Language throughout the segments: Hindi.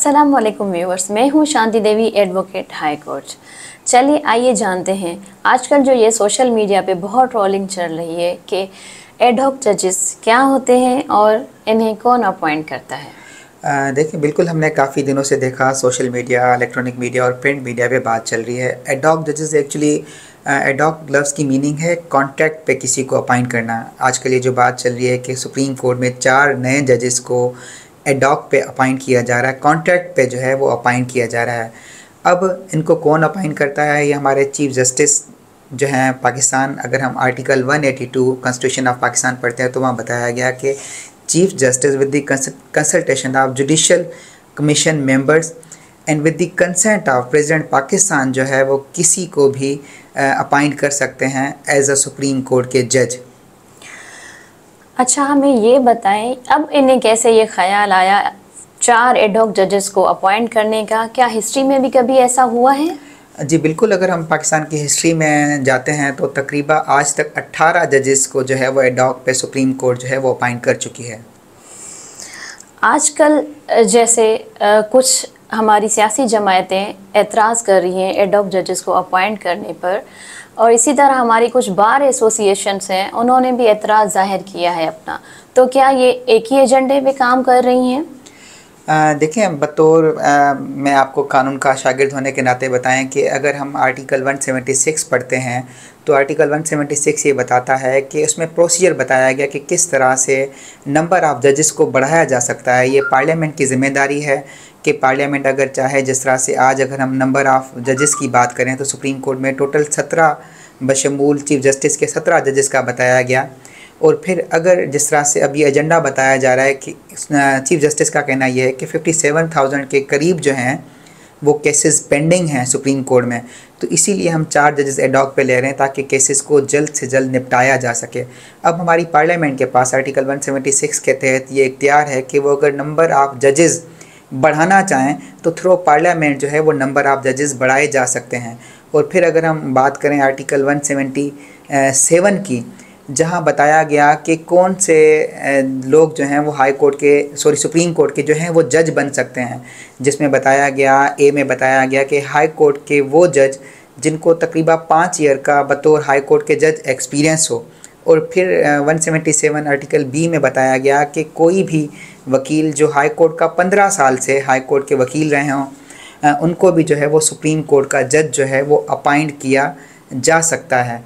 अस्सलाम वालेकुम व्यूअर्स, मैं हूं Shanti Devi, advocate high court. चलिए आइए जानते हैं आजकल जो ये सोशल मीडिया पे बहुत ट्रोलिंग चल रही है कि एडहॉक जजेस क्या होते हैं और इन्हें कौन अपॉइंट करता है। देखिए, बिल्कुल हमने काफ़ी दिनों से देखा सोशल मीडिया, इलेक्ट्रॉनिक मीडिया और प्रिंट मीडिया पे बात चल रही है। एडहॉक जजेस एक्चुअली एडहॉक लफ्ज़ की मीनिंग है कॉन्ट्रैक्ट पे किसी को अपॉइंट करना। आजकल ये जो बात चल रही है कि सुप्रीम कोर्ट में 4 नए जजेस को एडहॉक पे अपॉइंट किया जा रहा है, कॉन्ट्रैक्ट पे जो है वो अपॉइंट किया जा रहा है। अब इनको कौन अपॉइंट करता है? ये हमारे चीफ जस्टिस जो हैं पाकिस्तान। अगर हम आर्टिकल 182 कॉन्स्टिट्यूशन ऑफ पाकिस्तान पढ़ते हैं तो वहाँ बताया गया कि chief justice with the consultation of judicial commission members and with the consent of president Pakistan जो है वो किसी को भी अपॉइंट कर सकते हैं एज अ सुप्रीम कोर्ट के जज। अच्छा, हमें ये बताएं अब इन्हें कैसे ये ख्याल आया 4 एडहॉक जजेस को अपॉइंट करने का? क्या हिस्ट्री में भी कभी ऐसा हुआ है? जी बिल्कुल, अगर हम पाकिस्तान की हिस्ट्री में जाते हैं तो तकरीबन आज तक 18 जजेस को जो है वो एडहॉक पे सुप्रीम कोर्ट जो है वो अपॉइंट कर चुकी है। आजकल जैसे कुछ हमारी सियासी जमायतें एतराज़ कर रही हैं एडहॉक जजेस को अपॉइंट करने पर, और इसी तरह हमारी कुछ बार एसोसिएशंस हैं, उन्होंने भी एतराज़ जाहिर किया है अपना। तो क्या ये एक ही एजेंडे पे काम कर रही हैं? देखें, बतौर मैं आपको कानून का शागिर्द होने के नाते बताएं कि अगर हम आर्टिकल 176 पढ़ते हैं तो आर्टिकल 176 ये बताता है कि उसमें प्रोसीजर बताया गया कि किस तरह से नंबर ऑफ़ जजेस को बढ़ाया जा सकता है। ये पार्लियामेंट की ज़िम्मेदारी है कि पार्लियामेंट अगर चाहे, जिस तरह से आज अगर हम नंबर ऑफ़ जजेस की बात करें तो सुप्रीम कोर्ट में टोटल 17 बशमूल चीफ जस्टिस के 17 जजेस का बताया गया। और फिर अगर जिस तरह से अब ये एजेंडा बताया जा रहा है कि चीफ जस्टिस का कहना यह है कि 57,000 के करीब जो हैं वो केसेस पेंडिंग हैं सुप्रीम कोर्ट में, तो इसीलिए हम 4 जजेस एडहॉक पे ले रहे हैं ताकि केसेस को जल्द से जल्द निपटाया जा सके। अब हमारी पार्लियामेंट के पास आर्टिकल 176 के तहत ये इख्तियार है कि वो अगर नंबर ऑफ़ जजेस बढ़ाना चाहें तो थ्रू पार्लियामेंट जो है वो नंबर ऑफ़ जजेस बढ़ाए जा सकते हैं। और फिर अगर हम बात करें आर्टिकल 177 की, जहां बताया गया कि कौन से लोग जो हैं वो हाई कोर्ट के सुप्रीम कोर्ट के जो हैं वो जज बन सकते हैं, जिसमें बताया गया ए में बताया गया कि हाई कोर्ट के वो जज जिनको तकरीबन 5 ईयर का बतौर हाई कोर्ट के जज एक्सपीरियंस हो। और फिर 177 आर्टिकल बी में बताया गया कि कोई भी वकील जो हाई कोर्ट का 15 साल से हाई कोर्ट के वकील रहे हों उनको भी जो है वो सुप्रीम कोर्ट का जज जो है वो अपॉइंट किया जा सकता है।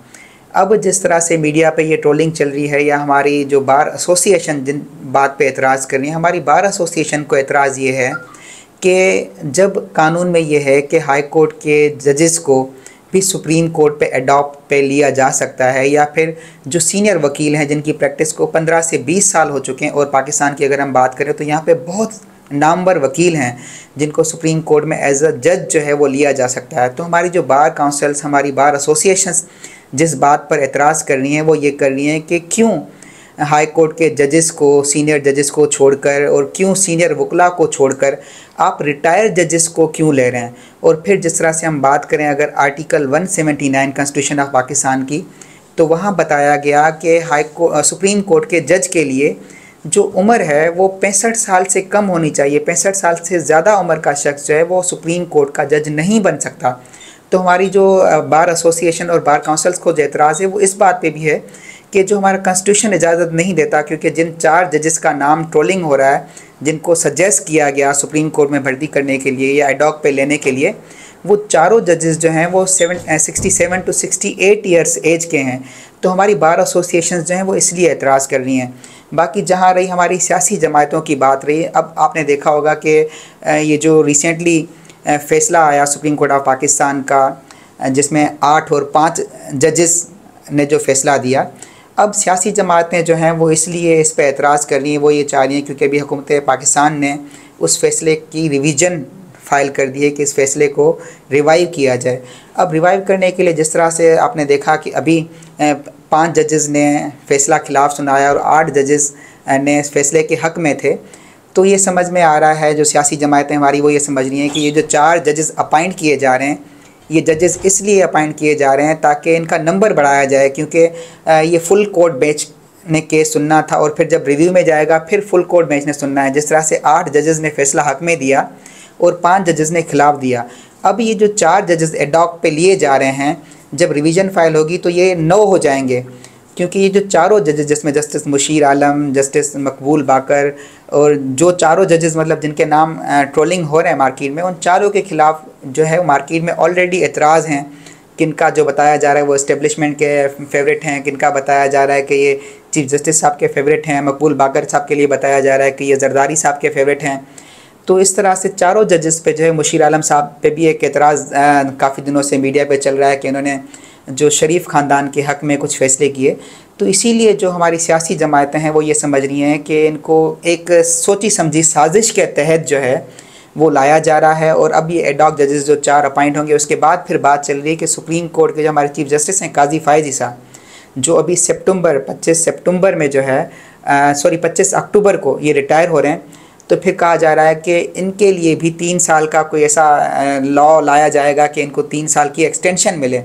अब जिस तरह से मीडिया पे ये ट्रोलिंग चल रही है, या हमारी जो बार एसोसिएशन जिन बात पे एतराज़ कर रही है, हमारी बार एसोसिएशन को एतराज़ ये है कि जब कानून में ये है कि हाई कोर्ट के जजेस को भी सुप्रीम कोर्ट पे एडॉप्ट पे लिया जा सकता है, या फिर जो सीनियर वकील हैं जिनकी प्रैक्टिस को 15 से 20 साल हो चुके हैं, और पाकिस्तान की अगर हम बात करें तो यहाँ पे बहुत नामवर वकील हैं जिनको सुप्रीम कोर्ट में एज अ जज जो है वो लिया जा सकता है। तो हमारी जो बार काउंसिल्स, हमारी बार एसोसिएशंस जिस बात पर एतराज़ कर रही हैं वो ये कर रही हैं कि क्यों हाई कोर्ट के जजेस को, सीनियर जजेस को छोड़कर, और क्यों सीनियर वकला को छोड़कर आप रिटायर्ड जजेस को क्यों ले रहे हैं। और फिर जिस तरह से हम बात करें अगर आर्टिकल 179 कॉन्स्टिट्यूशन ऑफ पाकिस्तान की, तो वहाँ बताया गया कि सुप्रीम कोर्ट के जज के लिए जो उम्र है वो 65 साल से कम होनी चाहिए। 65 साल से ज़्यादा उम्र का शख्स जो है वो सुप्रीम कोर्ट का जज नहीं बन सकता। तो हमारी जो बार एसोसिएशन और बार काउंसिल्स को जो एतराज़ है वो इस बात पे भी है कि जो हमारा कॉन्स्टिट्यूशन इजाज़त नहीं देता, क्योंकि जिन 4 जजेस का नाम ट्रोलिंग हो रहा है, जिनको सजेस्ट किया गया सुप्रीम कोर्ट में भर्ती करने के लिए या एडहॉक पे लेने के लिए, वो चारों जजेस जो हैं वो 67 टू 68 ईयर्स एज के हैं। तो हमारी बार एसोसिएशन जो हैं वो इसलिए एतराज़ कर रही हैं। बाकी जहाँ रही हमारी सियासी जमायतों की बात रही, अब आपने देखा होगा कि ये जो रिसेंटली फ़ैसला आया सुप्रीम कोर्ट ऑफ पाकिस्तान का, जिसमें 8 और 5 जजेस ने जो फ़ैसला दिया, अब सियासी जमातें जो हैं वो इसलिए इस पर एतराज़ कर रही हैं, वो ये चाह रही हैं क्योंकि अभी हुकूमत पाकिस्तान ने उस फ़ैसले की रिवीजन फ़ाइल कर दी है कि इस फ़ैसले को रिवाइव किया जाए। अब रिवाइव करने के लिए जिस तरह से आपने देखा कि अभी 5 जजेस ने फ़ैसला ख़िलाफ़ सुनाया और 8 जजेस ने फ़ैसले के हक़ में थे, तो ये समझ में आ रहा है, जो सियासी जमातें हमारी वो ये समझ रही हैं कि ये जो 4 जजेस अपॉइंट किए जा रहे हैं, ये जजेस इसलिए अपॉइंट किए जा रहे हैं ताकि इनका नंबर बढ़ाया जाए, क्योंकि ये फुल कोर्ट बेंच ने केस सुनना था और फिर जब रिव्यू में जाएगा फिर फुल कोर्ट बेंच ने सुनना है। जिस तरह से 8 जजेस ने फ़ैसला हक़ में दिया और 5 जजेस ने खिलाफ दिया। अब ये जो 4 जजेस एडॉक पे लिए जा रहे हैं, जब रिवीजन फाइल होगी तो ये 9 हो जाएंगे, क्योंकि ये जो चारों जजेस, जिसमें जस्टिस मुशीर आलम, जस्टिस मकबूल बाकर और जो चारों जजेस मतलब जिनके नाम ट्रोलिंग हो रहे हैं मार्केट में, उन चारों के ख़िलाफ़ जो है मार्केट में ऑलरेडी एतराज़ हैं। किनका जो बताया जा रहा है वो इस्टेब्लिशमेंट के फेवरेट हैं, किनका बताया जा रहा है कि ये चीफ जस्टिस साहब के फेवरेट हैं, मकबूल बाकर साहब के लिए बताया जा रहा है कि ये जरदारी साहब के फेवरेट हैं। तो इस तरह से चारों जजेस पे जो है, मुशीर आलम साहब पे भी एक एतराज़ काफ़ी दिनों से मीडिया पे चल रहा है कि इन्होंने जो शरीफ ख़ानदान के हक़ में कुछ फ़ैसले किए। तो इसीलिए जो हमारी सियासी जमायतें हैं वो ये समझ रही हैं कि इनको एक सोची समझी साजिश के तहत जो है वो लाया जा रहा है। और अब ये एडॉक जजेस जो 4 अपॉइंट होंगे, उसके बाद फिर बात चल रही है कि सुप्रीम कोर्ट के जो हमारे चीफ जस्टिस हैं काजी फ़ाइज़ ईसा, जो अभी 25 सितंबर में जो है 25 अक्टूबर को ये रिटायर हो रहे हैं, तो फिर कहा जा रहा है कि इनके लिए भी 3 साल का कोई ऐसा लॉ लाया जाएगा कि इनको 3 साल की एक्सटेंशन मिले।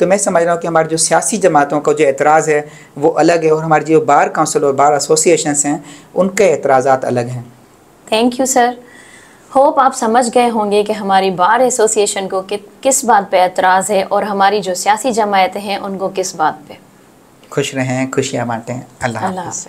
तो मैं समझ रहा हूँ कि हमारी जो सियासी जमातों का जो एतराज़ है वो अलग है, और हमारी जो बार काउंसिल और बार एसोसिएशंस हैं उनके एतराज़ात अलग हैं। Thank you sir. होप आप समझ गए होंगे कि हमारी बार एसोसिएशन को किस बात पे एतराज़ है और हमारी जो सियासी जमायतें हैं उनको किस बात पे। खुश रहें, खुशियाँ बांटें। अल्लाह हाफ़िज़।